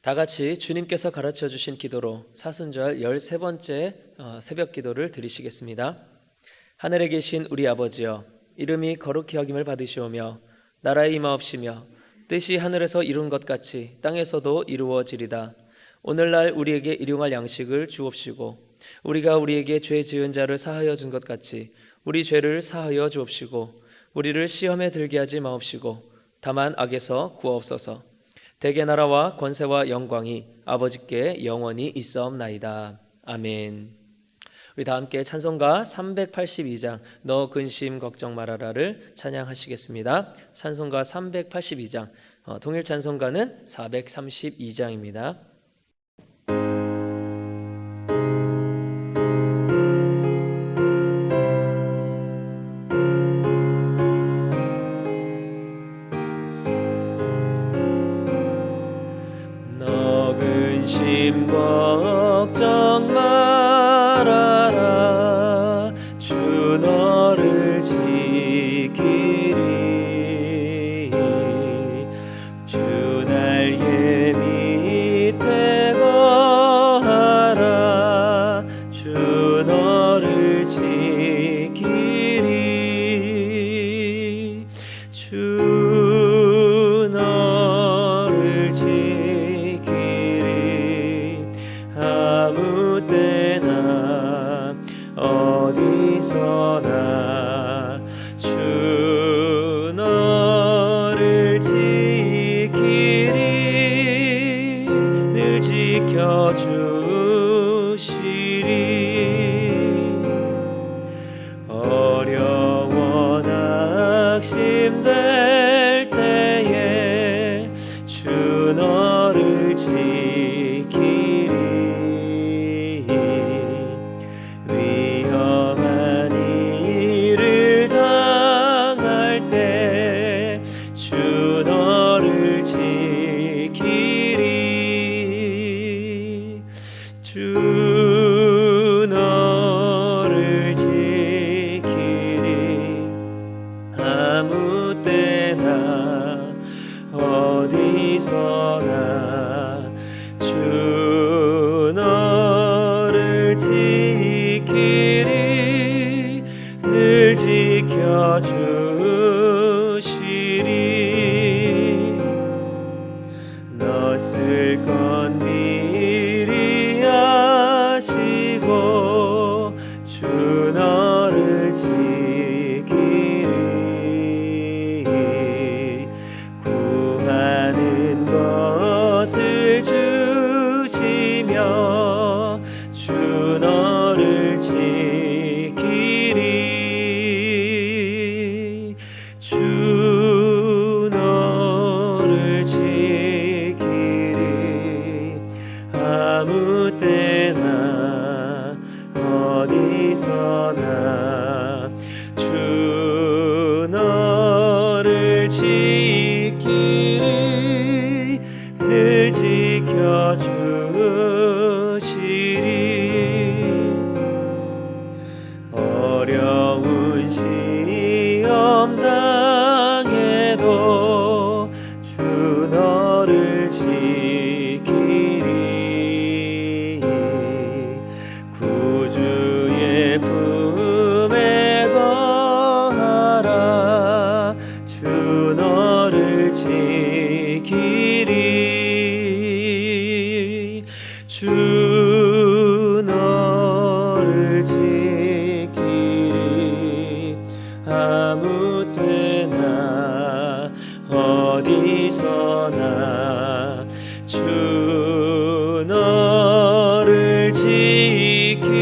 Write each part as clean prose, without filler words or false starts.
다 같이 주님께서 가르쳐 주신 기도로 사순절 13번째 새벽 기도를 드리시겠습니다. 하늘에 계신 우리 아버지여, 이름이 거룩히 여김을 받으시오며 나라의 임하옵시며 뜻이 하늘에서 이룬 것 같이 땅에서도 이루어지리다. 오늘날 우리에게 일용할 양식을 주옵시고 우리가 우리에게 죄 지은 자를 사하여 준 것 같이 우리 죄를 사하여 주옵시고 우리를 시험에 들게 하지 마옵시고 다만 악에서 구하옵소서. 대개 나라와 권세와 영광이 아버지께 영원히 있사옵나이다. 아멘. 우리 다 함께 찬송가 382장 너 근심 걱정 말아라를 찬양하시겠습니다. 찬송가 382장, 동일 찬송가는 432장입니다. 근심 걱정 말아라 주 너를 지키리 주 날개 밑에 거하라 주 너를 지키리 주 너를 아무 때나 어디서나 주 너를 지키리 늘 지켜주시리 어려워 낙심될 때에 주 너를 지키리 위험한 일을 당할 때 주 너를 지키리 주 너를 지키리 아무 때나 어디서나 주 너를 지키리 늘 지켜주시리 너 쓸 건 미리 아시고 주 너를 지키리 구하는 것을 주시며 주 너를 지키리 주 너를 지키리 아무 때나 어디서나 주 너를 지키리 늘 지켜주시리 어려운 시험 당해도 주 너를 지키리 구주의 품에 거하라 주 너를 지키리 주 너를 지키리 아무 때나 어디서나 주 너를 지키리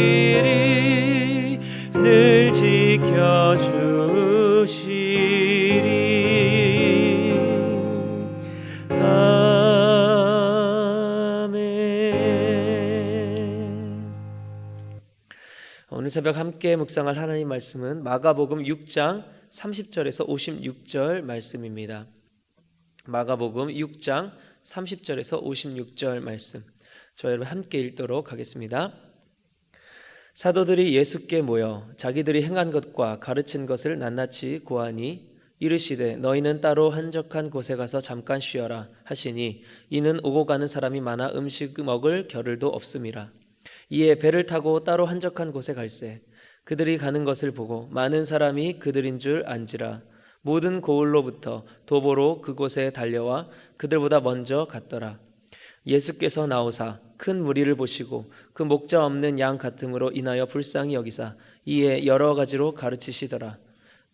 늘 지켜주시리 아멘. 오늘 새벽 함께 묵상할 하나님 말씀은 마가복음 6장 30절에서 56절 말씀입니다. 마가복음 6장 30절에서 56절 말씀, 저와 여러분 함께 읽도록 하겠습니다. 사도들이 예수께 모여 자기들이 행한 것과 가르친 것을 낱낱이 고하니 이르시되 너희는 따로 한적한 곳에 가서 잠깐 쉬어라 하시니 이는 오고 가는 사람이 많아 음식 먹을 겨를도 없음이라. 이에 배를 타고 따로 한적한 곳에 갈새 그들이 가는 것을 보고 많은 사람이 그들인 줄 안지라. 모든 고을로부터 도보로 그곳에 달려와 그들보다 먼저 갔더라. 예수께서 나오사 큰 무리를 보시고 그 목자 없는 양 같음으로 인하여 불쌍히 여기사 이에 여러 가지로 가르치시더라.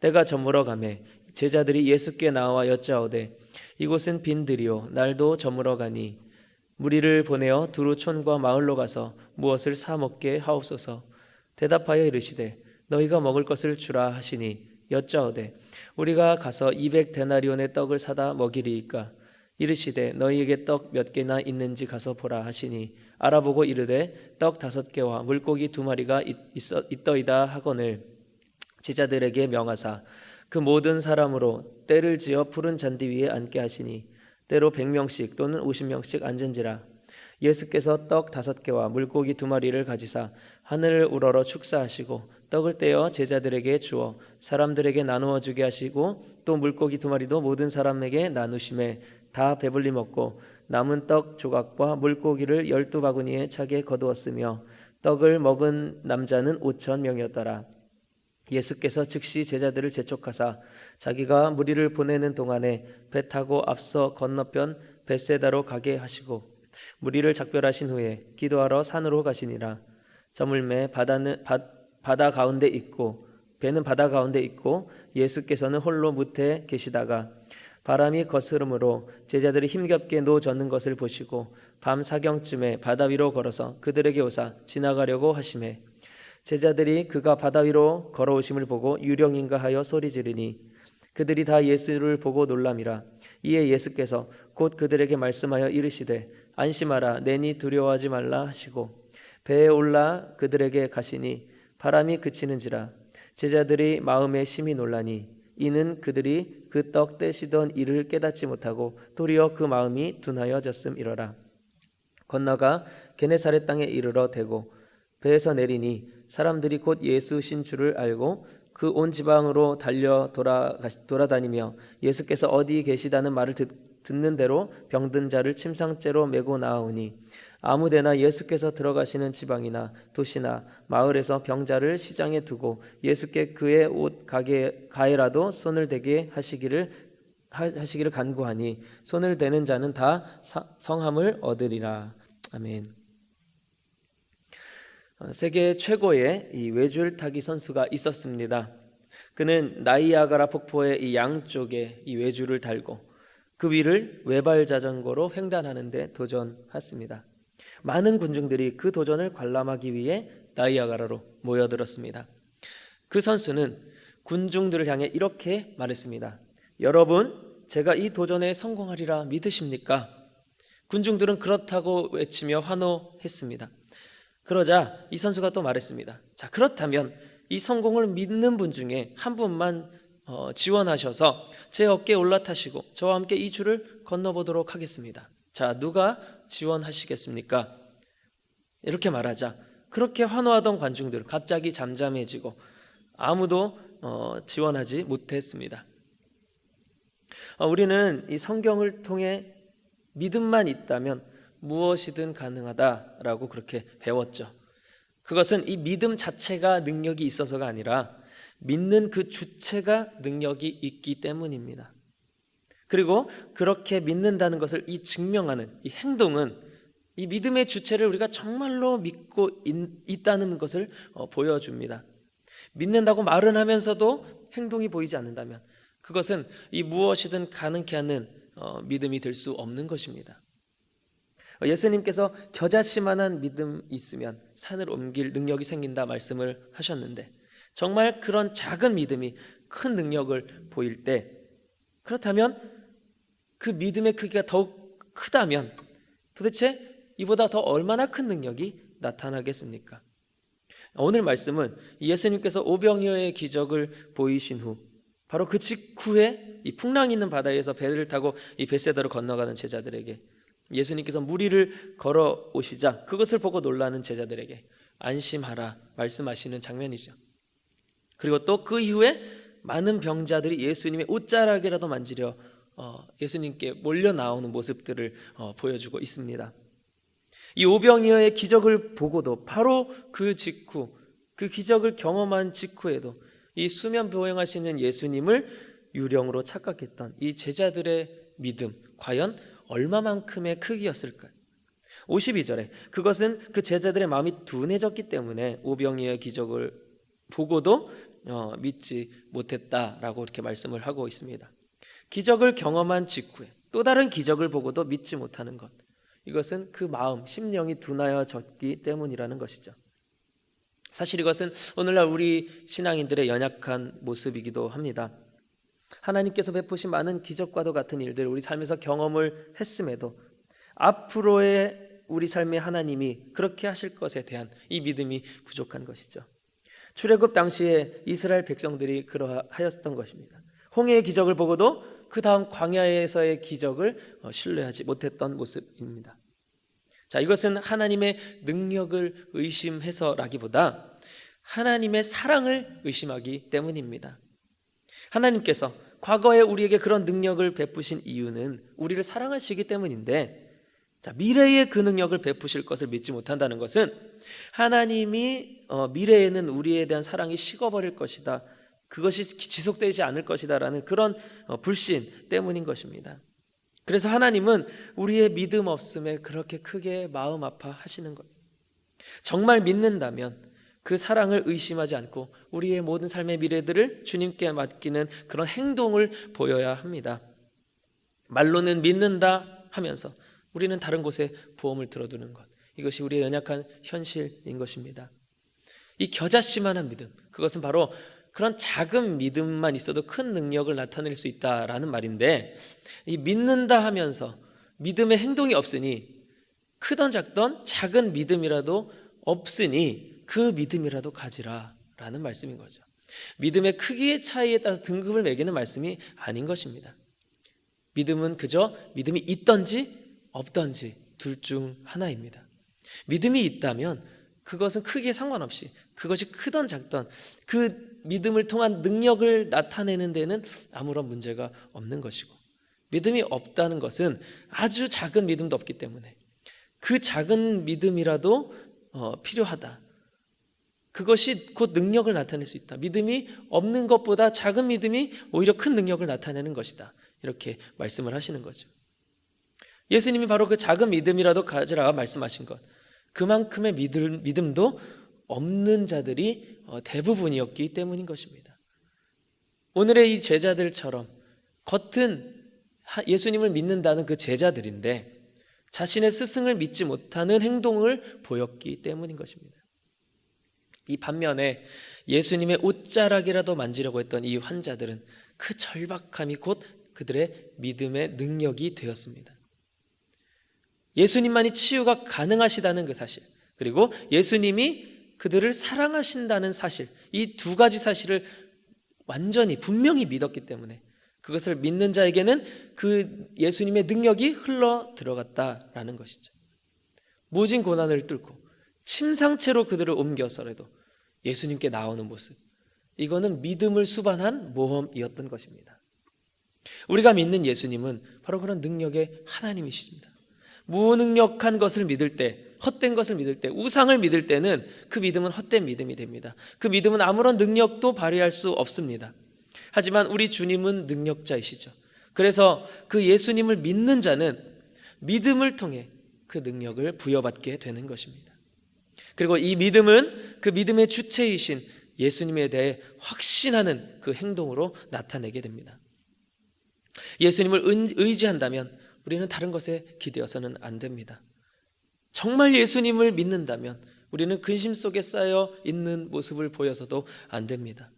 때가 저물어 가매 제자들이 예수께 나와 여짜오되 이곳은 빈들이요 날도 저물어 가니 무리를 보내어 두루 촌과 마을로 가서 무엇을 사 먹게 하옵소서. 대답하여 이르시되 너희가 먹을 것을 주라 하시니 여짜오되 우리가 가서 200데나리온의 떡을 사다 먹이리이까. 이르시되 너희에게 떡 몇 개나 있는지 가서 보라 하시니 알아보고 이르되 떡 5개와 물고기 2마리가 있더이다 하거늘 제자들에게 명하사 그 모든 사람으로 때를 지어 푸른 잔디 위에 앉게 하시니 때로 100명씩 또는 50명씩 앉은지라. 예수께서 떡 5개와 물고기 2마리를 가지사 하늘을 우러러 축사하시고 떡을 떼어 제자들에게 주어 사람들에게 나누어 주게 하시고 또 물고기 2마리도 모든 사람에게 나누심에 다 배불리 먹고 남은 떡 조각과 물고기를 12바구니에 차게 거두었으며 떡을 먹은 남자는 5,000명이었더라. 예수께서 즉시 제자들을 재촉하사 자기가 무리를 보내는 동안에 배 타고 앞서 건너편 벳세다로 가게 하시고 무리를 작별하신 후에 기도하러 산으로 가시니라. 저물매 바다 가운데 있고 배는 바다 가운데 있고 예수께서는 홀로 무태에 계시다가 바람이 거스름으로 제자들이 힘겹게 노젓는 것을 보시고 밤 사경쯤에 바다 위로 걸어서 그들에게 오사 지나가려고 하시매 제자들이 그가 바다 위로 걸어오심을 보고 유령인가 하여 소리 지르니 그들이 다 예수를 보고 놀람이라. 이에 예수께서 곧 그들에게 말씀하여 이르시되 안심하라 내니 두려워하지 말라 하시고 배에 올라 그들에게 가시니 바람이 그치는지라. 제자들이 마음에 심히 놀라니 이는 그들이 그 떡 떼시던 일을 깨닫지 못하고 도리어 그 마음이 둔하여졌음이러라. 건너가 게네사렛 땅에 이르러 대고 배에서 내리니 사람들이 곧 예수신 줄을 알고 그 온 지방으로 달려 돌아다니며 예수께서 어디 계시다는 말을 듣는 대로 병든 자를 침상째로 메고 나아오니 아무데나 예수께서 들어가시는 지방이나 도시나 마을에서 병자를 시장에 두고 예수께 그의 옷 가에라도 손을 대게 하시기를 간구하니 손을 대는 자는 다 성함을 얻으리라. 아멘. 세계 최고의 이 외줄타기 선수가 있었습니다. 그는 나이아가라 폭포의 이 양쪽에 이 외줄을 달고 그 위를 외발 자전거로 횡단하는 데 도전했습니다. 많은 군중들이 그 도전을 관람하기 위해 나이아가라로 모여들었습니다. 그 선수는 군중들을 향해 이렇게 말했습니다. 여러분, 제가 이 도전에 성공하리라 믿으십니까? 군중들은 그렇다고 외치며 환호했습니다. 그러자 이 선수가 또 말했습니다. 자, 그렇다면 이 성공을 믿는 분 중에 한 분만 지원하셔서 제 어깨에 올라타시고 저와 함께 이 줄을 건너보도록 하겠습니다. 자, 누가 지원하시겠습니까? 이렇게 말하자 그렇게 환호하던 관중들 갑자기 잠잠해지고 아무도 지원하지 못했습니다. 우리는 이 성경을 통해 믿음만 있다면 무엇이든 가능하다라고 그렇게 배웠죠. 그것은 이 믿음 자체가 능력이 있어서가 아니라 믿는 그 주체가 능력이 있기 때문입니다. 그리고 그렇게 믿는다는 것을 이 증명하는 이 행동은 이 믿음의 주체를 우리가 정말로 믿고 있다는 것을 보여줍니다. 믿는다고 말은 하면서도 행동이 보이지 않는다면 그것은 이 무엇이든 가능케 하는 믿음이 될 수 없는 것입니다. 예수님께서 겨자씨만한 믿음 있으면 산을 옮길 능력이 생긴다 말씀을 하셨는데 정말 그런 작은 믿음이 큰 능력을 보일 때 그렇다면 그 믿음의 크기가 더욱 크다면 도대체 이보다 더 얼마나 큰 능력이 나타나겠습니까? 오늘 말씀은 예수님께서 오병이어의 기적을 보이신 후 바로 그 직후에 이 풍랑 있는 바다에서 배를 타고 이 벳세다로 건너가는 제자들에게 예수님께서 무리를 걸어 오시자 그것을 보고 놀라는 제자들에게 안심하라 말씀하시는 장면이죠. 그리고 또 그 이후에 많은 병자들이 예수님의 옷자락이라도 만지려 예수님께 몰려 나오는 모습들을 보여주고 있습니다. 이 오병이어의 기적을 보고도 바로 그 직후, 그 기적을 경험한 직후에도 이 수면 보행하시는 예수님을 유령으로 착각했던 이 제자들의 믿음, 과연 얼마만큼의 크기였을까요? 52절에 그것은 그 제자들의 마음이 둔해졌기 때문에 오병이어의 기적을 보고도 믿지 못했다라고 이렇게 말씀을 하고 있습니다. 기적을 경험한 직후에 또 다른 기적을 보고도 믿지 못하는 것, 이것은 그 마음, 심령이 둔하여졌기 때문이라는 것이죠. 사실 이것은 오늘날 우리 신앙인들의 연약한 모습이기도 합니다. 하나님께서 베푸신 많은 기적과도 같은 일들을 우리 삶에서 경험을 했음에도 앞으로의 우리 삶의 하나님이 그렇게 하실 것에 대한 이 믿음이 부족한 것이죠. 출애굽 당시에 이스라엘 백성들이 그러하였던 것입니다. 홍해의 기적을 보고도 그 다음 광야에서의 기적을 신뢰하지 못했던 모습입니다. 자, 이것은 하나님의 능력을 의심해서라기보다 하나님의 사랑을 의심하기 때문입니다. 하나님께서 과거에 우리에게 그런 능력을 베푸신 이유는 우리를 사랑하시기 때문인데, 자, 미래에 그 능력을 베푸실 것을 믿지 못한다는 것은 하나님이 미래에는 우리에 대한 사랑이 식어버릴 것이다, 그것이 지속되지 않을 것이다 라는 그런 불신 때문인 것입니다. 그래서 하나님은 우리의 믿음 없음에 그렇게 크게 마음 아파하시는 것, 정말 믿는다면 그 사랑을 의심하지 않고 우리의 모든 삶의 미래들을 주님께 맡기는 그런 행동을 보여야 합니다. 말로는 믿는다 하면서 우리는 다른 곳에 보험을 들어두는 것, 이것이 우리의 연약한 현실인 것입니다. 이 겨자씨만한 믿음, 그것은 바로 그런 작은 믿음만 있어도 큰 능력을 나타낼 수 있다라는 말인데, 이 믿는다 하면서 믿음의 행동이 없으니 크던 작던 작은 믿음이라도 없으니 그 믿음이라도 가지라라는 말씀인 거죠. 믿음의 크기의 차이에 따라서 등급을 매기는 말씀이 아닌 것입니다. 믿음은 그저 믿음이 있던지 없던지 둘 중 하나입니다. 믿음이 있다면 그것은 크기에 상관없이 그것이 크던 작던 그 믿음을 통한 능력을 나타내는 데는 아무런 문제가 없는 것이고, 믿음이 없다는 것은 아주 작은 믿음도 없기 때문에 그 작은 믿음이라도 필요하다, 그것이 곧 능력을 나타낼 수 있다, 믿음이 없는 것보다 작은 믿음이 오히려 큰 능력을 나타내는 것이다, 이렇게 말씀을 하시는 거죠. 예수님이 바로 그 작은 믿음이라도 가지라 말씀하신 것, 그만큼의 믿음도 없는 자들이 대부분이었기 때문인 것입니다. 오늘의 이 제자들처럼 겉은 예수님을 믿는다는 그 제자들인데 자신의 스승을 믿지 못하는 행동을 보였기 때문인 것입니다. 이 반면에 예수님의 옷자락이라도 만지려고 했던 이 환자들은 그 절박함이 곧 그들의 믿음의 능력이 되었습니다. 예수님만이 치유가 가능하시다는 그 사실, 그리고 예수님이 그들을 사랑하신다는 사실, 이 두 가지 사실을 완전히 분명히 믿었기 때문에 그것을 믿는 자에게는 그 예수님의 능력이 흘러 들어갔다라는 것이죠. 모진 고난을 뚫고 침상채로 그들을 옮겨서라도 예수님께 나오는 모습, 이거는 믿음을 수반한 모험이었던 것입니다. 우리가 믿는 예수님은 바로 그런 능력의 하나님이십니다. 무능력한 것을 믿을 때, 헛된 것을 믿을 때, 우상을 믿을 때는 그 믿음은 헛된 믿음이 됩니다. 그 믿음은 아무런 능력도 발휘할 수 없습니다. 하지만 우리 주님은 능력자이시죠. 그래서 그 예수님을 믿는 자는 믿음을 통해 그 능력을 부여받게 되는 것입니다. 그리고 이 믿음은 그 믿음의 주체이신 예수님에 대해 확신하는 그 행동으로 나타내게 됩니다. 예수님을 의지한다면 우리는 다른 것에 기대어서는 안 됩니다. 정말 예수님을 믿는다면 우리는 근심 속에 쌓여 있는 모습을 보여서도 안 됩니다.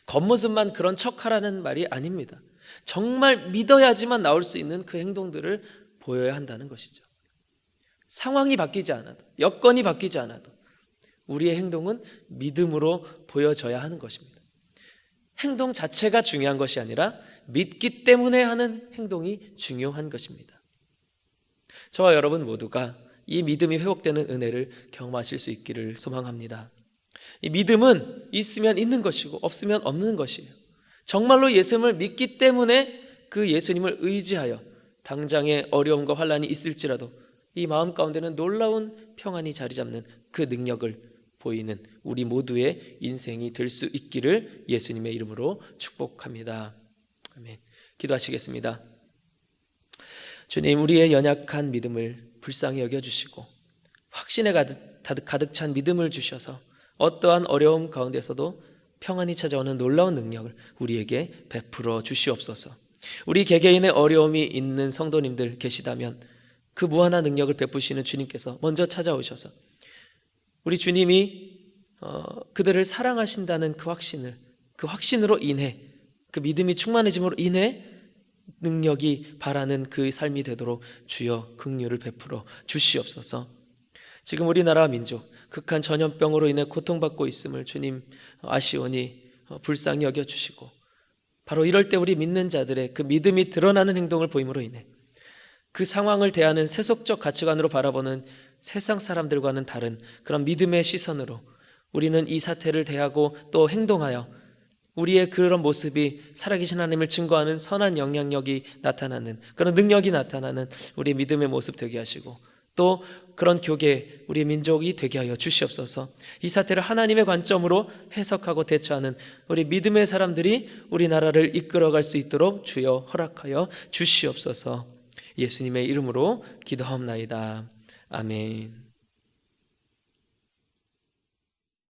겉모습만 그런 척하라는 말이 아닙니다. 정말 믿어야지만 나올 수 있는 그 행동들을 보여야 한다는 것이죠. 상황이 바뀌지 않아도, 여건이 바뀌지 않아도 우리의 행동은 믿음으로 보여져야 하는 것입니다. 행동 자체가 중요한 것이 아니라 믿기 때문에 하는 행동이 중요한 것입니다. 저와 여러분 모두가 이 믿음이 회복되는 은혜를 경험하실 수 있기를 소망합니다. 이 믿음은 있으면 있는 것이고 없으면 없는 것이에요. 정말로 예수님을 믿기 때문에 그 예수님을 의지하여 당장의 어려움과 환난이 있을지라도 이 마음 가운데는 놀라운 평안이 자리 잡는 그 능력을 보이는 우리 모두의 인생이 될 수 있기를 예수님의 이름으로 축복합니다. 아멘. 기도하시겠습니다. 주님, 우리의 연약한 믿음을 불쌍히 여겨주시고 확신에 가득 찬 믿음을 주셔서 어떠한 어려움 가운데서도 평안이 찾아오는 놀라운 능력을 우리에게 베풀어 주시옵소서. 우리 개개인의 어려움이 있는 성도님들 계시다면 그 무한한 능력을 베푸시는 주님께서 먼저 찾아오셔서 우리 주님이 그들을 사랑하신다는 그 확신으로 인해, 그 믿음이 충만해짐으로 인해 능력이 바라는 그 삶이 되도록 주여 긍휼을 베풀어 주시옵소서. 지금 우리나라 민족 극한 전염병으로 인해 고통받고 있음을 주님 아시오니 불쌍히 여겨주시고, 바로 이럴 때 우리 믿는 자들의 그 믿음이 드러나는 행동을 보임으로 인해 그 상황을 대하는 세속적 가치관으로 바라보는 세상 사람들과는 다른 그런 믿음의 시선으로 우리는 이 사태를 대하고 또 행동하여 우리의 그런 모습이 살아계신 하나님을 증거하는 선한 영향력이 나타나는, 그런 능력이 나타나는 우리 믿음의 모습 되게 하시고, 또 그런 교계 우리 민족이 되게 하여 주시옵소서. 이 사태를 하나님의 관점으로 해석하고 대처하는 우리 믿음의 사람들이 우리나라를 이끌어갈 수 있도록 주여 허락하여 주시옵소서. 예수님의 이름으로 기도하옵나이다. 아멘.